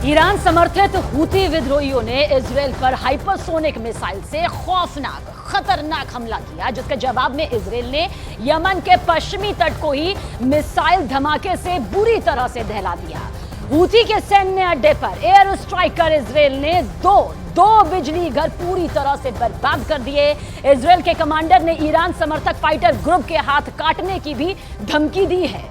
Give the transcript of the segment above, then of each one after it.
Iran समर्थित Houthi विद्रोहियों ने इजराइल पर हाइपरसोनिक मिसाइल से खौफनाक खतरनाक हमला किया, जिसके जवाब में इजराइल ने यमन के पश्चिमी तट को ही मिसाइल धमाके से बुरी तरह से दहला दिया। हूती के सैन्य अड्डे पर एयर स्ट्राइक कर इजराइल ने दो बिजली घर पूरी तरह से बर्बाद कर दिए। इजराइल के कमांडर ने ईरान समर्थक फाइटर ग्रुप के हाथ काटने की भी धमकी दी है।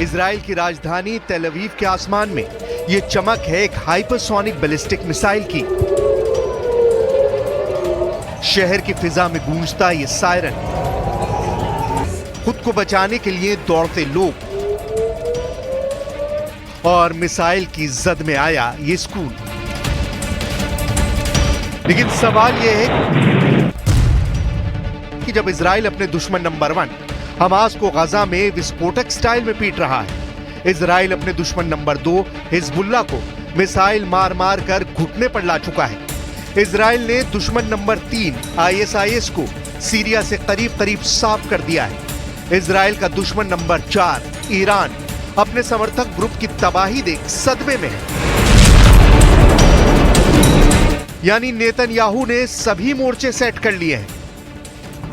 इजराइल की राजधानी तेल अवीव के आसमान में यह चमक है एक हाइपरसोनिक बैलिस्टिक मिसाइल की। शहर की फिजा में गूंजता ये सायरन, खुद को बचाने के लिए दौड़ते लोग और मिसाइल की जद में आया ये स्कूल। लेकिन सवाल यह है कि जब इजराइल अपने दुश्मन नंबर 1 हमास को गजा में विस्फोटक स्टाइल में पीट रहा है, इजराइल अपने दुश्मन नंबर 2 हिजबुल्लाह को मिसाइल मार मार कर घुटने पर ला चुका है। इजराइल ने दुश्मन नंबर 3 ISIS को सीरिया से करीब करीब साफ कर दिया है। इजराइल का दुश्मन नंबर 4 ईरान अपने समर्थक ग्रुप की तबाही देख सदमे में है। यानी नेतन्याहू ने सभी मोर्चे सेट कर लिए हैं।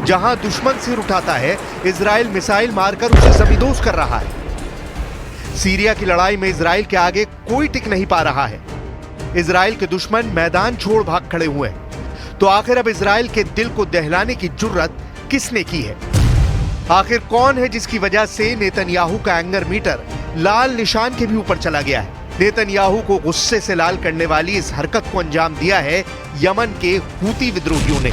जहां दुश्मन सिर उठाता है, इजराइल मिसाइल मारकर उसे जमींदोज कर रहा है। सीरिया की लड़ाई में इजराइल के आगे कोई टिक नहीं पा रहा है। इजराइल के दुश्मन मैदान छोड़ भाग खड़े हुए हैं। तो आखिर अब इजराइल के दिल को दहलाने की जुर्रत किसने की है? आखिर कौन है जिसकी वजह से नेतन्याहू का एंगर मीटर लाल निशान के भी ऊपर चला गया है? नेतन्याहू को गुस्से से लाल करने वाली इस हरकत को अंजाम दिया है यमन के हूती विद्रोहियों ने।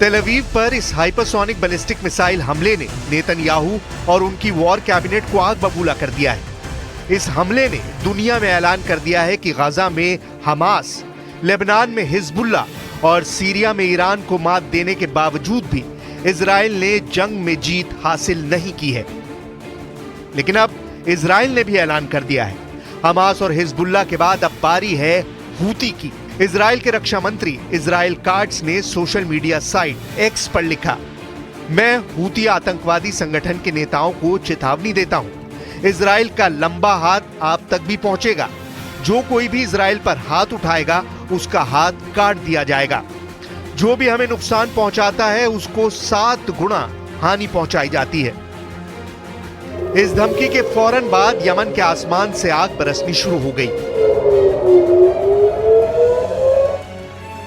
तेल अवीव पर इस हाइपरसोनिक बैलिस्टिक मिसाइल हमले ने नेतन्याहू और उनकी वॉर कैबिनेट को आग बबूला कर दिया है। इस हमले ने दुनिया में ऐलान कर दिया है कि गाजा में हमास, लेबनान में हिजबुल्लाह और सीरिया में ईरान को मात देने के बावजूद भी इजराइल ने जंग में जीत हासिल नहीं की है। लेकिन अब इजराइल ने भी ऐलान कर दिया है, हमास और हिजबुल्लाह के बाद अब बारी है हूती की। इजराइल के रक्षा मंत्री इजराइल काट्स ने सोशल मीडिया साइट एक्स पर लिखा, मैं हूती आतंकवादी संगठन के नेताओं को चेतावनी देता हूं, इजराइल का लंबा हाथ आप तक भी पहुंचेगा। जो कोई भी इजराइल पर हाथ उठाएगा उसका हाथ काट दिया जाएगा। जो भी हमें नुकसान पहुंचाता है उसको 7 गुना हानि पहुंचाई जाती है। इस धमकी के फौरन बाद यमन के आसमान से आग बरसनी शुरू हो गई।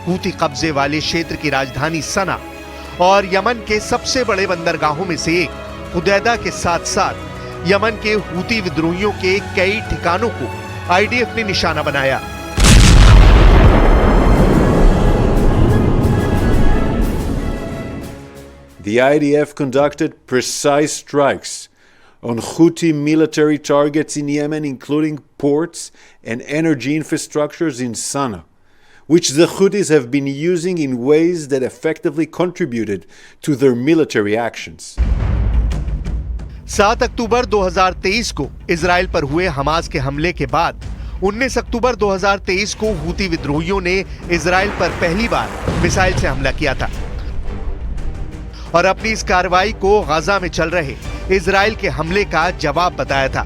हूती कब्जे वाले क्षेत्र की राजधानी सना और यमन के सबसे बड़े बंदरगाहों में से एक हुदैदा के साथ साथ यमन के हूती विद्रोहियों के कई ठिकानों को IDF ने निशाना बनाया। The IDF conducted precise strikes on Houthi military targets in Yemen, including ports and energy infrastructures in Sana'a, which the Houthis have been using in ways that effectively contributed to their military actions. 7 अक्टूबर 2023 को Israel पर हुए Hamas के हमले के बाद 19 अक्टूबर 2023 को Houthi विद्रोहियों ने इजराइल पर पहली बार मिसाइल से हमला किया था और अपनी इस कार्रवाई को गाजा में चल रहे इजराइल के हमले का जवाब बताया था।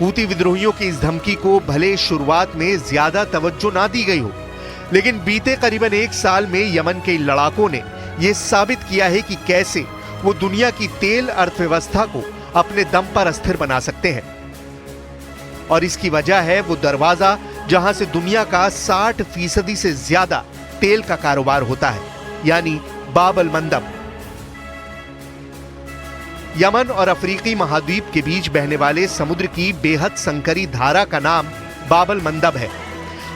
हूती विद्रोहियों की इस धमकी को भले शुरुआत में ज्यादा तवज्जो ना दी गई हो, लेकिन बीते करीबन 1 साल में यमन के लड़ाकों ने यह साबित किया है कि कैसे वो दुनिया की तेल अर्थव्यवस्था को अपने दम पर अस्थिर बना सकते हैं। और इसकी वजह है वो दरवाजा जहां से दुनिया का 60% से ज्यादा तेल का कारोबार होता है, यानी बाब अल मंदब। यमन और अफ्रीकी महाद्वीप के बीच बहने वाले समुद्र की बेहद संकरी धारा का नाम बाब अल मंदब है।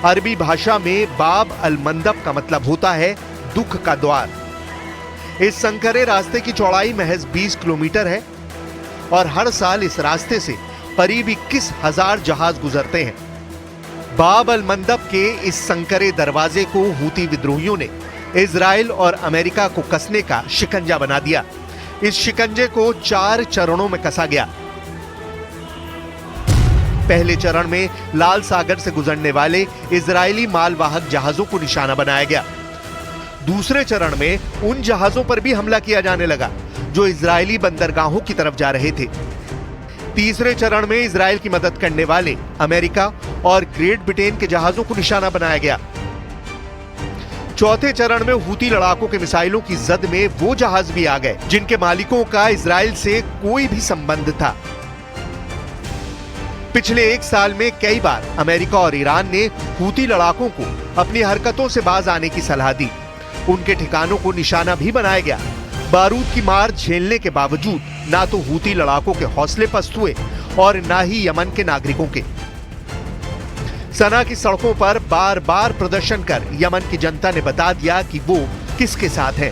अरबी भाषा में बाब अल मंदब का मतलब होता है दुख का द्वार। इस संकरे रास्ते की चौड़ाई महज 20 किलोमीटर है और हर साल इस रास्ते से करीब 21,000 जहाज गुजरते हैं। बाब अल मंदब के इस संकरे दरवाजे को हूती विद्रोहियों ने इजराइल और अमेरिका को कसने का शिकंजा बना दिया। इस शिकंजे को 4 चरणों में कसा गया। पहले चरण में लाल सागर से गुजरने वाले इजरायली मालवाहक जहाजों को निशाना बनाया गया। दूसरे चरण में उन जहाजों पर भी हमला किया जाने लगा जो इजरायली बंदरगाहों की तरफ जा रहे थे। तीसरे चरण में इजराइल की मदद करने वाले अमेरिका और ग्रेट ब्रिटेन के जहाजों को निशाना बनाया गया। चौथे चरण में हूती लड़ाकों के मिसाइलों की जद में वो जहाज भी आ गए जिनके मालिकों का इजराइल से कोई भी संबंध था। पिछले 1 साल में कई बार अमेरिका और ईरान ने हूती लड़ाकों को अपनी हरकतों से बाज आने की सलाह दी। उनके ठिकानों को निशाना भी बनाया गया। बारूद की मार झेलने के बावजूद ना तो हूती लड़ाकों के हौसले पस्त हुए और ना ही यमन के नागरिकों के। सना की सड़कों पर बार बार प्रदर्शन कर यमन की जनता ने बता दिया कि वो किसके साथ है।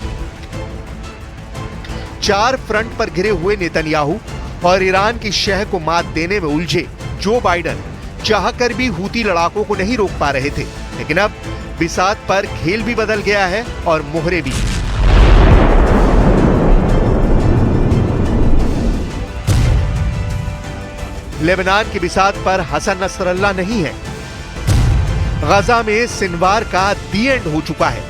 4 फ्रंट पर घिरे हुए नेतन्याहू और ईरान की शह को मात देने में उलझे जो बाइडेन चाहकर भी हूती लड़ाकों को नहीं रोक पा रहे थे। लेकिन अब बिसात पर खेल भी बदल गया है और मोहरे भी। लेबनान की बिसात पर हसन नसरल्ला नहीं है। गजा में सिनवार का दी एंड हो चुका है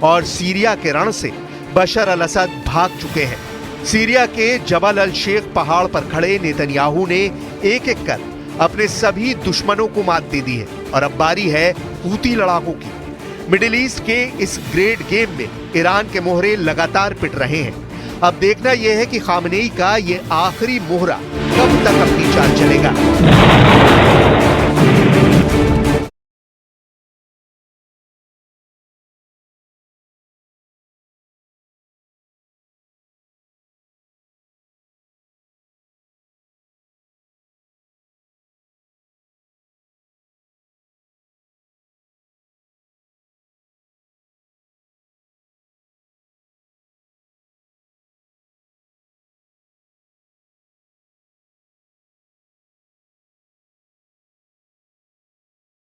और सीरिया के रण से बशर अल असद भाग चुके हैं। सीरिया के जबल अल शेख पहाड़ पर खड़े नेतन्याहू ने एक एक कर अपने सभी दुश्मनों को मात दे दी है और अब बारी है हूती लड़ाकों की। मिडिल ईस्ट के इस ग्रेट गेम में ईरान के मोहरे लगातार पिट रहे हैं। अब देखना यह है कि खामनेई का ये आखिरी मोहरा कब तक अपनी चाल चलेगा।